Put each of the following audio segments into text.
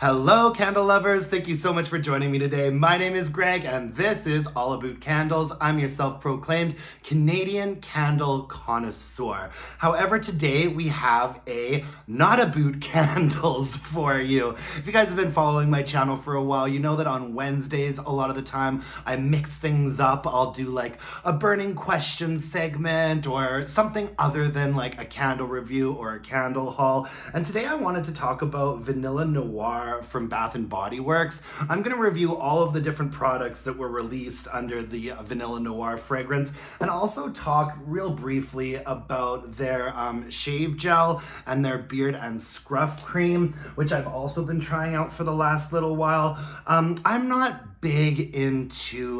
Hello, candle lovers. Thank you so much for joining me today. My name is Greg, and this is All About Candles. I'm your self-proclaimed Canadian candle connoisseur. However, today we have a not Aboot candles for you. If you guys have been following my channel for a while, you know that on Wednesdays, a lot of the time, I mix things up. I'll do like a burning question segment or something other than like a candle review or a candle haul. And today I wanted to talk about Vanilla Noir from Bath & Body Works. I'm going to review all of the different products that were released under the Vanilla Noir fragrance, and also talk real briefly about their shave gel and their beard and scruff cream, which I've also been trying out for the last little while. I'm not big into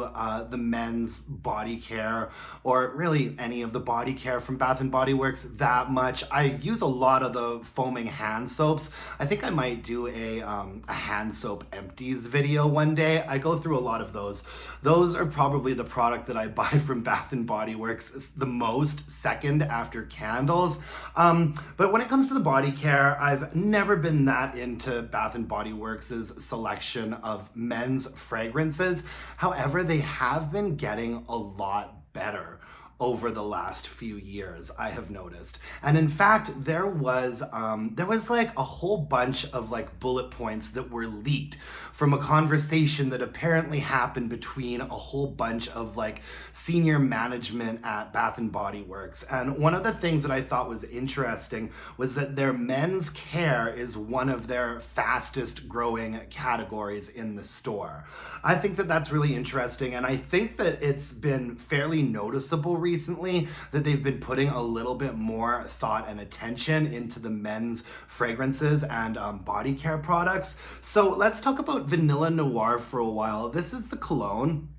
the men's body care, or really any of the body care from Bath & Body Works that much. I use a lot of the foaming hand soaps. I think I might do a hand soap empties video one day. I go through a lot of those. Those are probably the product that I buy from Bath & Body Works the most, second after candles. But when it comes to the body care, I've never been that into Bath & Body Works' selection of men's fragrances. However, they have been getting a lot better over the last few years, I have noticed. And in fact, there was like a whole bunch of like bullet points that were leaked from a conversation that apparently happened between a whole bunch of like senior management at Bath & Body Works. And one of the things that I thought was interesting was that their men's care is one of their fastest growing categories in the store. I think that that's really interesting, and I think that it's been fairly noticeable recently that they've been putting a little bit more thought and attention into the men's fragrances and body care products. So let's talk about Vanilla Noir for a while. This is the cologne.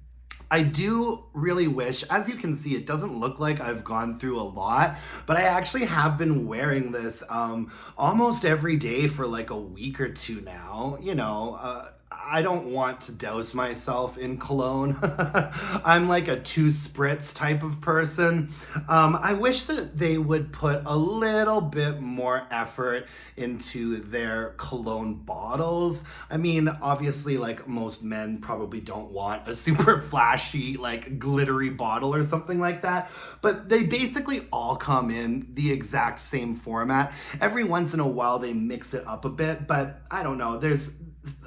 I do really wish, as you can see, it doesn't look like I've gone through a lot, but I actually have been wearing this almost every day for like a week or two now. I don't want to douse myself in cologne. I'm like a 2 spritz type of person. I wish that they would put a little bit more effort into their cologne bottles. I mean, obviously, like most men probably don't want a super flashy, like glittery bottle or something like that, but they basically all come in the exact same format. Every once in a while, they mix it up a bit, but I don't know.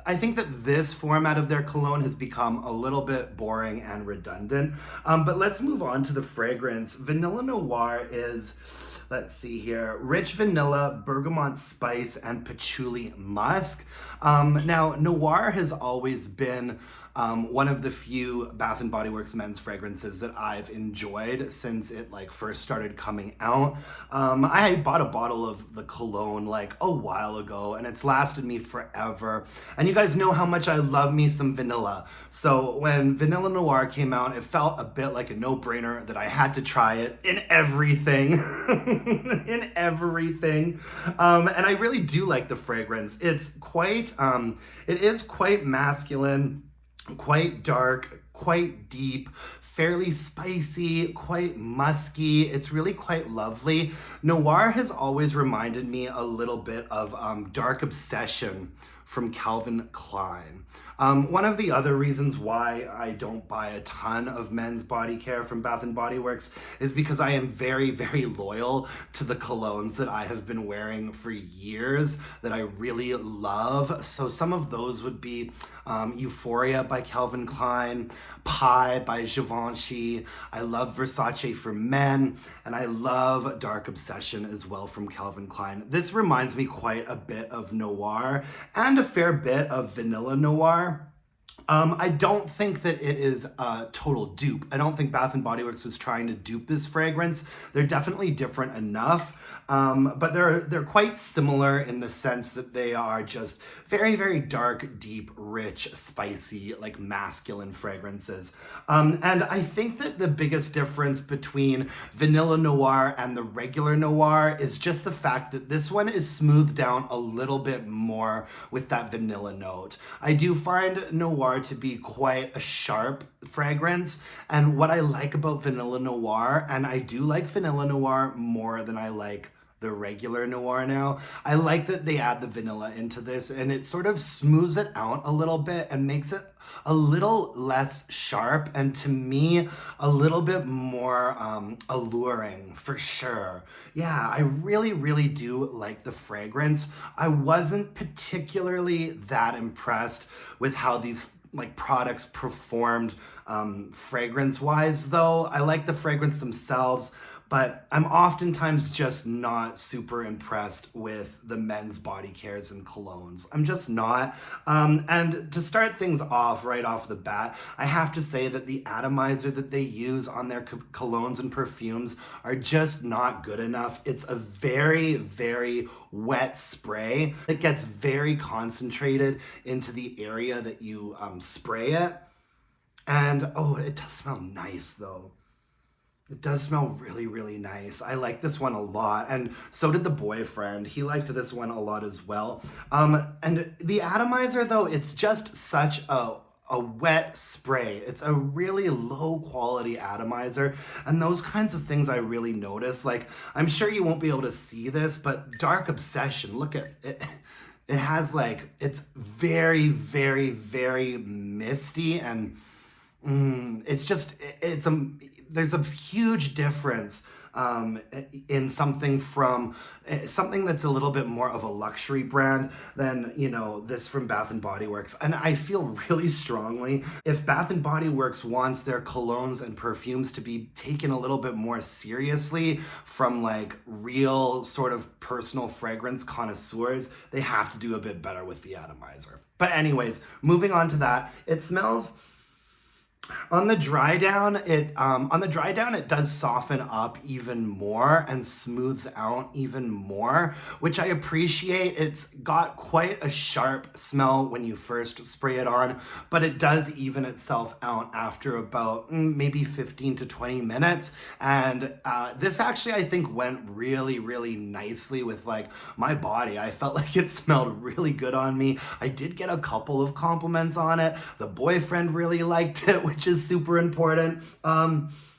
I think that this format of their cologne has become a little bit boring and redundant. But let's move on to the fragrance. Vanilla Noir is, let's see here, rich vanilla, bergamot spice, and patchouli musk. Now, Noir has always been one of the few Bath & Body Works men's fragrances that I've enjoyed since it like first started coming out. I bought a bottle of the cologne like a while ago, and it's lasted me forever. And you guys know how much I love me some vanilla. So when Vanilla Noir came out, it felt a bit like a no-brainer that I had to try it in everything. In everything. And I really do like the fragrance. It's quite, it is quite masculine, quite dark, quite deep, fairly spicy, quite musky. It's really quite lovely. Noir has always reminded me a little bit of Dark Obsession from Calvin Klein. One of the other reasons why I don't buy a ton of men's body care from Bath & Body Works is because I am very, very loyal to the colognes that I have been wearing for years that I really love. So some of those would be Euphoria by Calvin Klein, Pie by Givenchy. I love Versace for Men, and I love Dark Obsession as well from Calvin Klein. This reminds me quite a bit of Noir and a fair bit of Vanilla Noir. I don't think that it is a total dupe. I don't think Bath & Body Works was trying to dupe this fragrance. They're definitely different enough, but they're quite similar in the sense that they are just very, very dark, deep, rich, spicy, like masculine fragrances. And I think that the biggest difference between Vanilla Noir and the regular Noir is just the fact that this one is smoothed down a little bit more with that vanilla note. I do find Noir to be quite a sharp fragrance, and what I like about Vanilla Noir, and I do like Vanilla Noir more than I like the regular Noir now. I like that they add the vanilla into this and it sort of smooths it out a little bit and makes it a little less sharp and to me a little bit more alluring for sure. Yeah, I really do like the fragrance. I wasn't particularly that impressed with how these like products performed fragrance wise though. I like the fragrance themselves, but I'm oftentimes just not super impressed with the men's body cares and colognes. I'm just not. And to start things off right off the bat, I have to say that the atomizer that they use on their colognes and perfumes are just not good enough. It's a very wet spray that gets very concentrated into the area that you spray it. And oh, it does smell nice though. It does smell really nice. I like this one a lot, and so did the boyfriend. He liked this one a lot as well. And the atomizer, though, it's just such a wet spray. It's a really low quality atomizer, and those kinds of things I really notice. Like, I'm sure you won't be able to see this, but Dark Obsession, look at it. It has like, it's very misty and it's just, there's a huge difference in something from something that's a little bit more of a luxury brand than, you know, this from Bath and Body Works. And I feel really strongly if Bath and Body Works wants their colognes and perfumes to be taken a little bit more seriously from like real sort of personal fragrance connoisseurs, they have to do a bit better with the atomizer. But anyways, moving on to that, it smells on the dry down, it does soften up even more and smooths out even more, which I appreciate. It's got quite a sharp smell when you first spray it on, but it does even itself out after about maybe 15 to 20 minutes. And this actually, I think, went really nicely with like my body. I felt like it smelled really good on me. I did get a couple of compliments on it. The boyfriend really liked it, which is super important.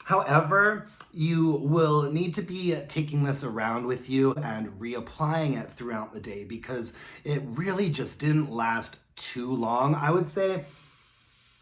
However, you will need to be taking this around with you and reapplying it throughout the day because it really just didn't last too long. I would say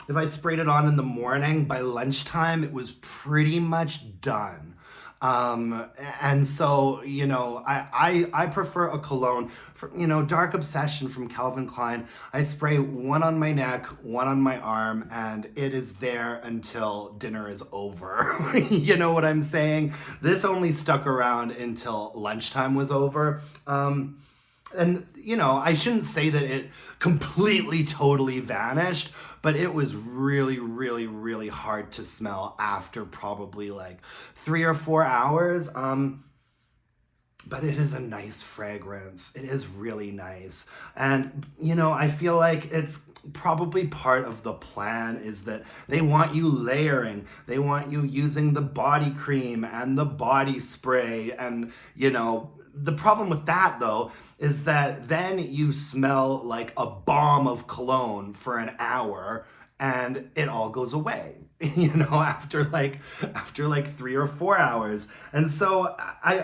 if I sprayed it on in the morning, by lunchtime, it was pretty much done. And so, you know, I prefer a cologne for, you know, Dark Obsession from Calvin Klein. I spray one on my neck, one on my arm, and it is there until dinner is over. You know what I'm saying? This only stuck around until lunchtime was over. And, you know, I shouldn't say that it completely, totally vanished, but it was really hard to smell after probably like 3 or 4 hours. But it is a nice fragrance. It is really nice. And, you know, I feel like it's probably part of the plan is that they want you layering. They want you using the body cream and the body spray. And, you know, the problem with that though is that then you smell like a bomb of cologne for an hour and it all goes away, you know, after like 3 or 4 hours. And so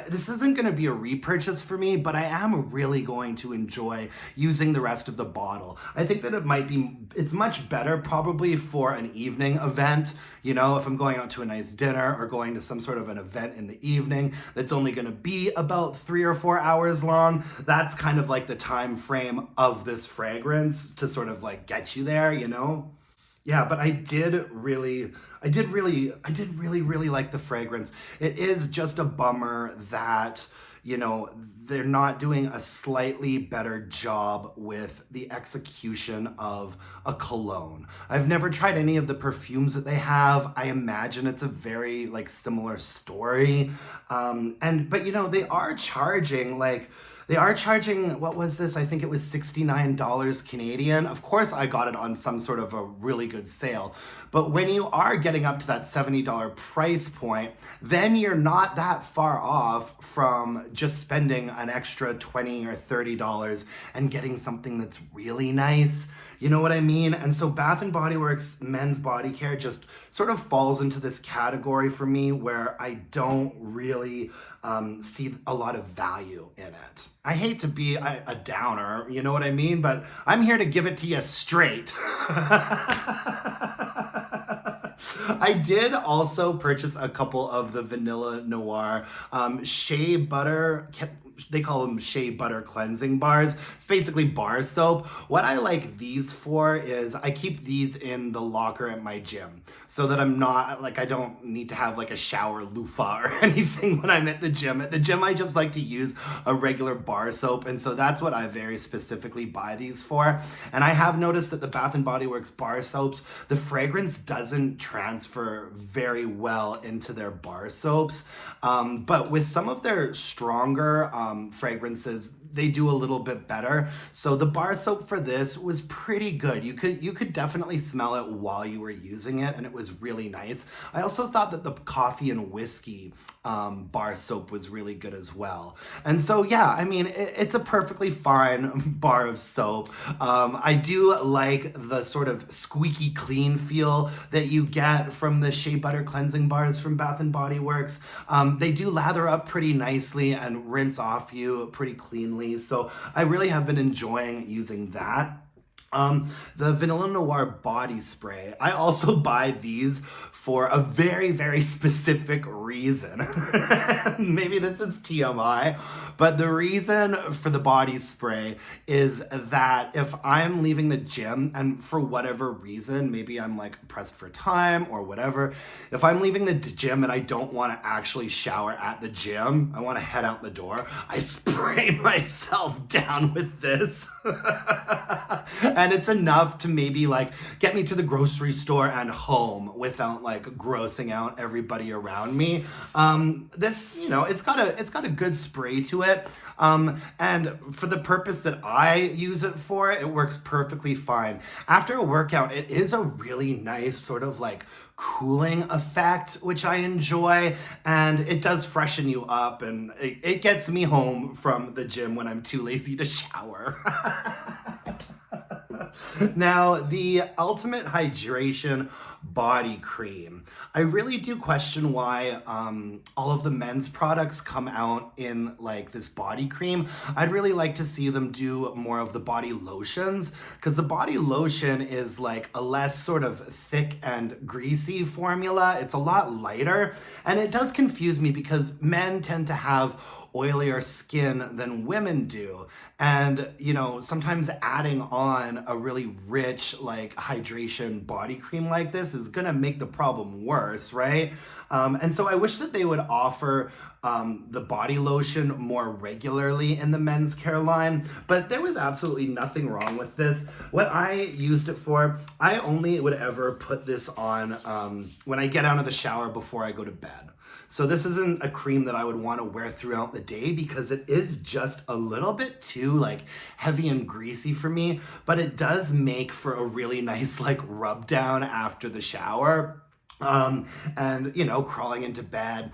this isn't going to be a repurchase for me, but I am really going to enjoy using the rest of the bottle. I think that it's much better probably for an evening event, you know, if I'm going out to a nice dinner or going to some sort of an event in the evening that's only going to be about 3 or 4 hours long. That's kind of like the time frame of this fragrance to sort of like get you there, you know? Yeah, but I did really like the fragrance. It is just a bummer that, you know, they're not doing a slightly better job with the execution of a cologne. I've never tried any of the perfumes that they have. I imagine it's a very like similar story. But you know, they are charging like They are charging, what was this? I think it was $69 Canadian. Of course, I got it on some sort of a really good sale. But when you are getting up to that $70 price point, then you're not that far off from just spending an extra $20 or $30 and getting something that's really nice. You know what I mean? And so Bath and Body Works men's body care just sort of falls into this category for me where I don't really see a lot of value in it. I hate to be a downer, you know what I mean? But I'm here to give it to you straight. I did also purchase a couple of the Vanilla Noir shea butter. They call them shea butter cleansing bars. It's basically bar soap. What I like these for is I keep these in the locker at my gym so that I'm not like, I don't need to have like a shower loofah or anything when I'm at the gym. At the gym, I just like to use a regular bar soap. And so that's what I very specifically buy these for. And I have noticed that the Bath and Body Works bar soaps, the fragrance doesn't transfer very well into their bar soaps. But with some of their stronger fragrances, they do a little bit better. So the bar soap for this was pretty good. You could definitely smell it while you were using it, and it was really nice. I also thought that the coffee and whiskey bar soap was really good as well. And so yeah, I mean, it's a perfectly fine bar of soap. I do like the sort of squeaky clean feel that you get from the shea butter cleansing bars from Bath and Body Works. They do lather up pretty nicely and rinse off you pretty cleanly. So I really have been enjoying using that. The Vanilla Noir body spray, I also buy these for a very, very specific reason. Maybe this is TMI, but the reason for the body spray is that if I'm leaving the gym and for whatever reason, maybe I'm like pressed for time or whatever, if I'm leaving the gym and I don't want to actually shower at the gym, I want to head out the door, I spray myself down with this. And it's enough to maybe like get me to the grocery store and home without like grossing out everybody around me. This, you know, it's got a good spray to it. And for the purpose that I use it for, it works perfectly fine. After a workout, it is a really nice sort of like cooling effect, which I enjoy, and it does freshen you up, and it gets me home from the gym when I'm too lazy to shower. Now, the Ultimate Hydration Body Cream. I really do question why all of the men's products come out in like this body cream. I'd really like to see them do more of the body lotions, because the body lotion is like a less sort of thick and greasy formula. It's a lot lighter, and it does confuse me because men tend to have oilier skin than women do. And, you know, sometimes adding on a really rich, like, hydration body cream like this is gonna make the problem worse, right? And so I wish that they would offer the body lotion more regularly in the men's care line, but there was absolutely nothing wrong with this. What I used it for, I only would ever put this on when I get out of the shower before I go to bed. So this isn't a cream that I would want to wear throughout the day because it is just a little bit too like heavy and greasy for me, but it does make for a really nice like rub down after the shower. And you know, crawling into bed,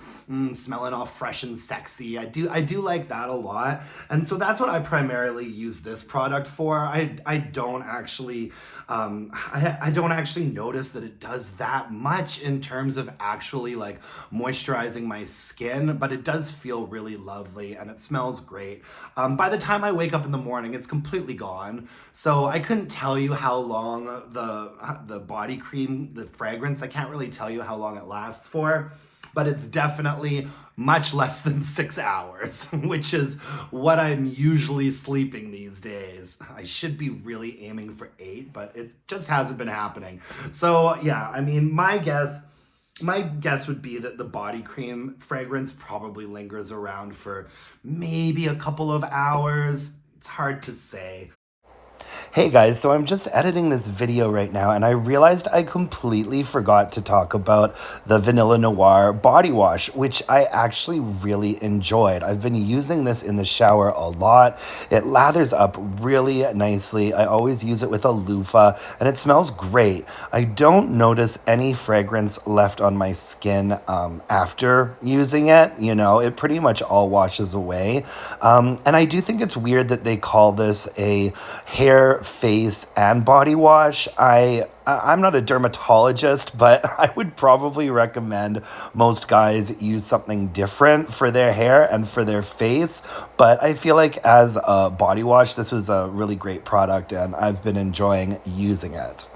smelling all fresh and sexy. I do like that a lot. And so that's what I primarily use this product for. I don't actually, I don't actually notice that it does that much in terms of actually like moisturizing my skin, but it does feel really lovely and it smells great. By the time I wake up in the morning, it's completely gone. So I couldn't tell you how long the body cream, the fragrance, I can't really tell you how long it lasts for, but it's definitely much less than 6 hours, which is what I'm usually sleeping these days. I should be really aiming for 8, but it just hasn't been happening. So yeah, I mean, my guess would be that the body cream fragrance probably lingers around for maybe a couple of hours. It's hard to say. Hey guys, so I'm just editing this video right now and I realized I completely forgot to talk about the Vanilla Noir body wash, which I actually really enjoyed. I've been using this in the shower a lot. It lathers up really nicely. I always use it with a loofah and it smells great. I don't notice any fragrance left on my skin after using it. You know, it pretty much all washes away. And I do think it's weird that they call this a hair, face, and body wash. I'm not a dermatologist, but I would probably recommend most guys use something different for their hair and for their face. But I feel like as a body wash, this was a really great product and I've been enjoying using it.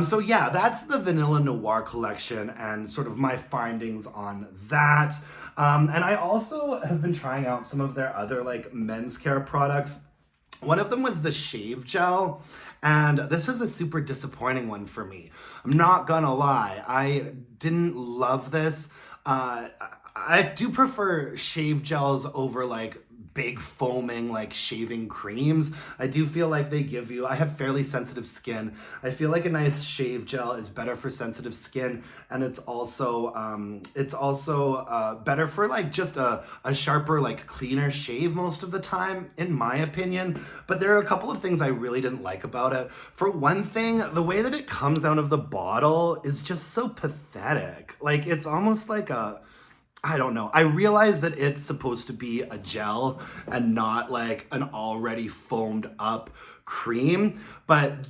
So yeah, that's the Vanilla Noir collection and sort of my findings on that. And I also have been trying out some of their other like men's care products. One of them was the shave gel, and this was a super disappointing one for me. I'm not gonna lie, I didn't love this. I do prefer shave gels over like big foaming like shaving creams. I do feel like they give you, I have fairly sensitive skin. I feel like a nice shave gel is better for sensitive skin, and it's also better for like just a sharper, like cleaner shave most of the time, in my opinion. But there are a couple of things I really didn't like about it. For one thing, the way that it comes out of the bottle is just so pathetic. Like it's almost like I don't know. I realize that it's supposed to be a gel and not like an already foamed up cream, but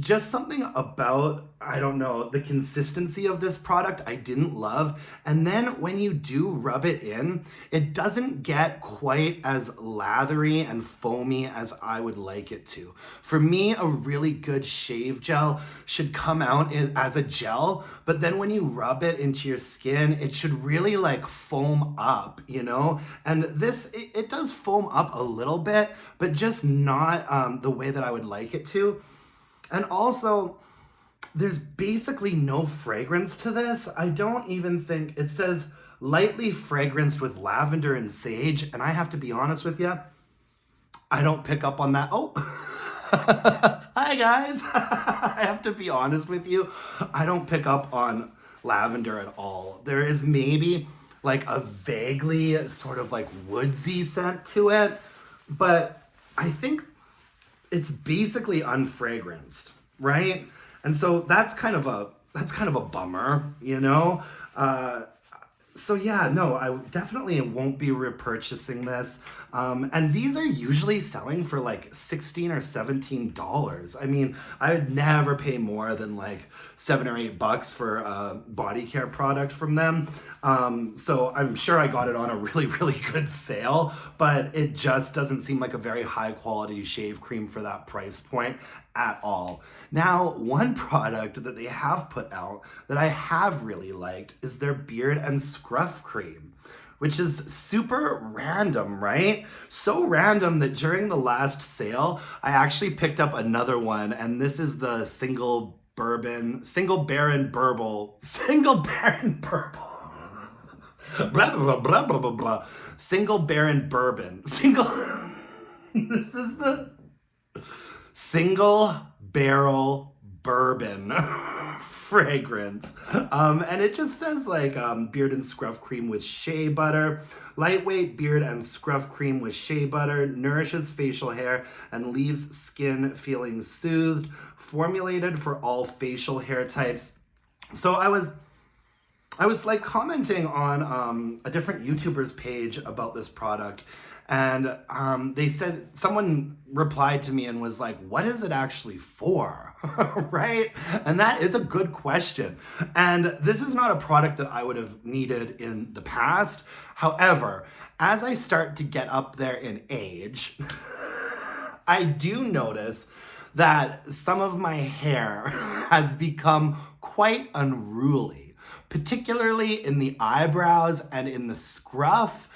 just something about, I don't know, the consistency of this product I didn't love. And then when you do rub it in, it doesn't get quite as lathery and foamy as I would like it to. For me, a really good shave gel should come out as a gel, but then when you rub it into your skin, it should really like foam up, you know? And this, it does foam up a little bit, but just not the way that I would like it to. And also, there's basically no fragrance to this. I don't even think, it says lightly fragranced with lavender and sage, and I have to be honest with you, I don't pick up on that. Oh, hi guys. I have to be honest with you, I don't pick up on lavender at all. There is maybe like a vaguely sort of like woodsy scent to it, but I think it's basically unfragranced, right? And so that's kind of a bummer, you know? So yeah, no, I definitely won't be repurchasing this. And these are usually selling for like $16 or $17. I mean, I would never pay more than like $7 or $8 for a body care product from them. So I'm sure I got it on a really, really good sale, but it just doesn't seem like a very high quality shave cream for that price point at all. Now, one product that they have put out that I have really liked is their Beard and Scruff cream, which is super random, right? So random that during the last sale, I actually picked up another one, and this is the single Baron Burble. Blah, blah, blah, blah, blah, blah. Single Baron Bourbon. This is the single barrel bourbon fragrance. And it just says like beard and scruff cream with shea butter, lightweight beard and scruff cream with shea butter, nourishes facial hair and leaves skin feeling soothed, formulated for all facial hair types. So I was like commenting on a different YouTuber's page about this product, and they said, someone replied to me and was like, what is it actually for? Right? And that is a good question. And this is not a product that I would have needed in the past. However, as I start to get up there in age, I do notice that some of my hair has become quite unruly, particularly in the eyebrows and in the scruff.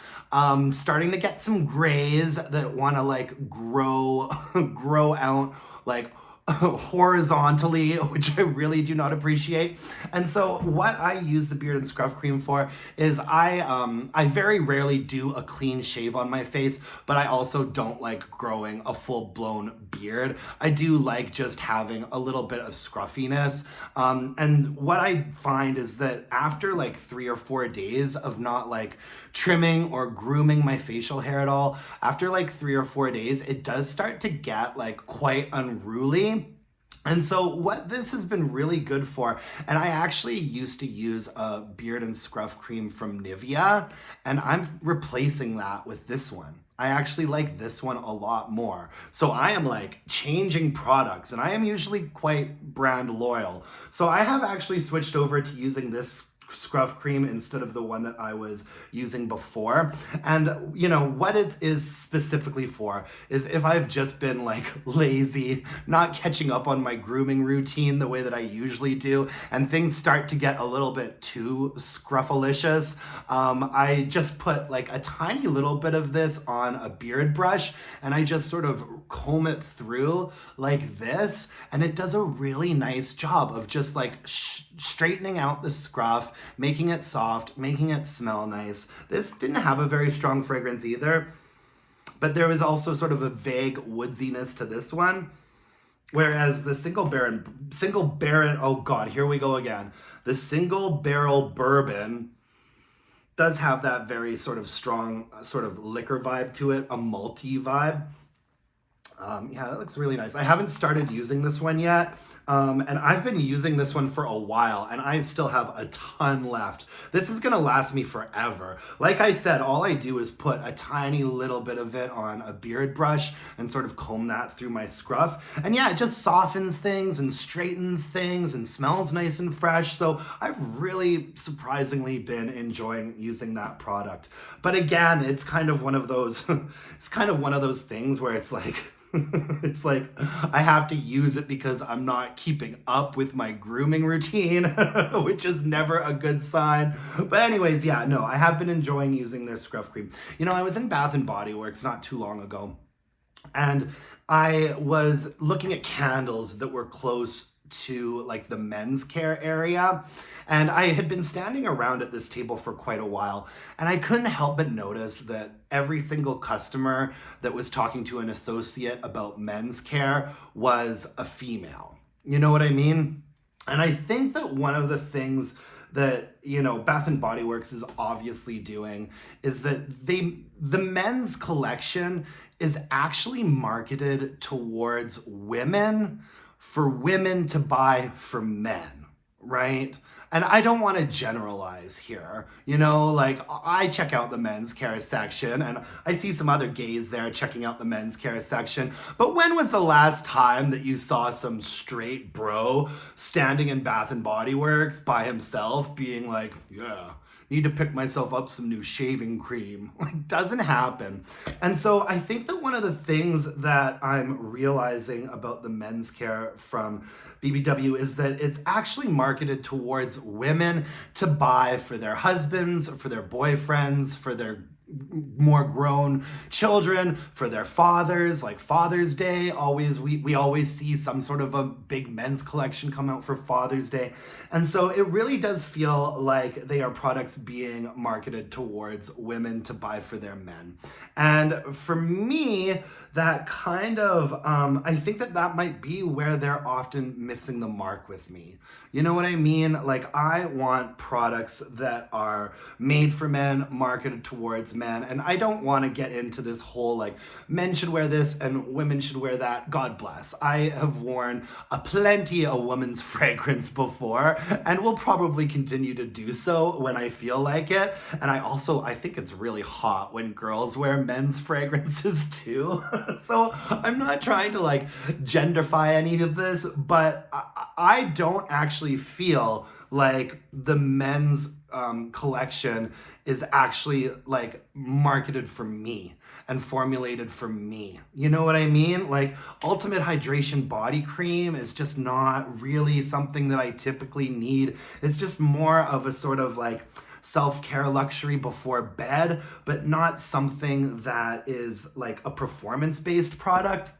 Starting to get some grays that want to like grow out like horizontally, which I really do not appreciate. And so what I use the beard and scruff cream for is I very rarely do a clean shave on my face, but I also don't like growing a full-blown beard. I do like just having a little bit of scruffiness. And what I find is that after like 3 or 4 days of not like trimming or grooming my facial hair at all, after like 3 or 4 days, it does start to get like quite unruly. And so what this has been really good for, and I actually used to use a beard and scruff cream from Nivea, and I'm replacing that with this one. I actually like this one a lot more. So I am like changing products, and I am usually quite brand loyal. So I have actually switched over to using this scruff cream instead of the one that I was using before. And you know what it is specifically for is if I've just been like lazy, not catching up on my grooming routine the way that I usually do, and things start to get a little bit too scruffalicious, I just put like a tiny little bit of this on a beard brush, and I just sort of comb it through like this, and it does a really nice job of just like straightening out the scruff, making it soft, making it smell nice. This didn't have a very strong fragrance either, but there was also sort of a vague woodsiness to this one. Whereas the single barrel, oh God, here we go again. The single barrel bourbon does have that very sort of strong sort of liquor vibe to it, a malty vibe. Yeah, it looks really nice. I haven't started using this one yet. And I've been using this one for a while, and I still have a ton left. This is gonna last me forever. Like I said, all I do is put a tiny little bit of it on a beard brush and sort of comb that through my scruff. And yeah, it just softens things and straightens things and smells nice and fresh. So I've really surprisingly been enjoying using that product. But again, it's kind of one of those, it's kind of one of those things where it's like, it's like I have to use it because I'm not keeping up with my grooming routine, which is never a good sign. But anyways, yeah, no, I have been enjoying using their scruff cream. You know, I was in Bath and Body Works not too long ago, and I was looking at candles that were close to like the men's care area. And I had been standing around at this table for quite a while, and I couldn't help but notice that every single customer that was talking to an associate about men's care was a female. You know what I mean? And I think that one of the things that, you know, Bath and Body Works is obviously doing is that the men's collection is actually marketed towards women for women to buy for men, right? And I don't want to generalize here, you know, like I check out the men's care section and I see some other gays there checking out the men's care section. But when was the last time that you saw some straight bro standing in Bath and Body Works by himself being like, yeah, need to pick myself up some new shaving cream? Like, doesn't happen. And so I think that one of the things that I'm realizing about the men's care from BBW is that it's actually marketed towards women to buy for their husbands, for their boyfriends, for their more grown children, for their fathers, like Father's Day. We always see some sort of a big men's collection come out for Father's Day. And so it really does feel like they are products being marketed towards women to buy for their men. And for me, that kind of, I think that might be where they're often missing the mark with me. You know what I mean? Like, I want products that are made for men, marketed towards men, and I don't want to get into this whole, like, men should wear this and women should wear that. God bless. I have worn a plenty of woman's fragrance before, and will probably continue to do so when I feel like it. And I think it's really hot when girls wear men's fragrances too. So I'm not trying to like genderfy any of this, but I don't actually feel like the men's collection is actually like marketed for me and formulated for me. You know what I mean? Like, Ultimate Hydration Body Cream is just not really something that I typically need. It's just more of a sort of like self-care luxury before bed, but not something that is like a performance-based product.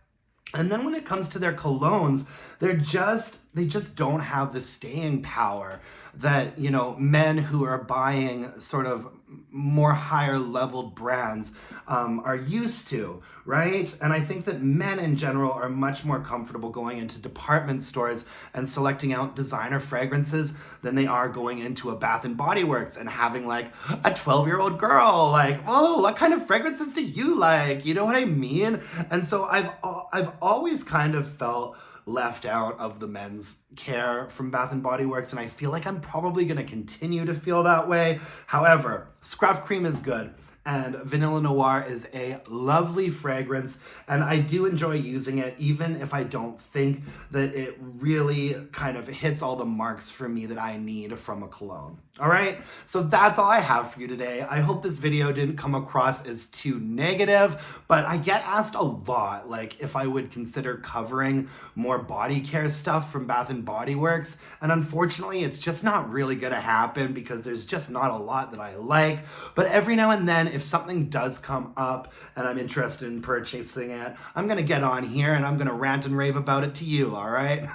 And then when it comes to their colognes, they just don't have the staying power that, you know, men who are buying sort of more higher leveled brands are used to, right? And I think that men in general are much more comfortable going into department stores and selecting out designer fragrances than they are going into a Bath and Body Works and having like a 12-year-old girl like, oh, what kind of fragrances do you like? You know what I mean? And so I've always kind of felt left out of the men's care from Bath and Body Works, and I feel like I'm probably going to continue to feel that way. However, Scruff Cream is good, and Vanilla Noir is a lovely fragrance, and I do enjoy using it even if I don't think that it really kind of hits all the marks for me that I need from a cologne. All right, so that's all I have for you today. I hope this video didn't come across as too negative, but I get asked a lot, like if I would consider covering more body care stuff from Bath and Body Works, and unfortunately it's just not really gonna happen because there's just not a lot that I like. But every now and then, if something does come up and I'm interested in purchasing it, I'm gonna get on here and I'm gonna rant and rave about it to you, all right?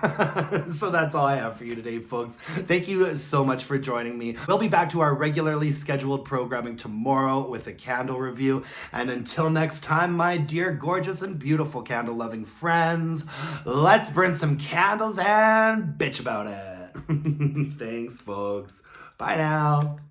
So that's all I have for you today, folks. Thank you so much for joining me. We'll be back to our regularly scheduled programming tomorrow with a candle review. And until next time, my dear, gorgeous, and beautiful candle-loving friends, let's burn some candles and bitch about it. Thanks, folks. Bye now.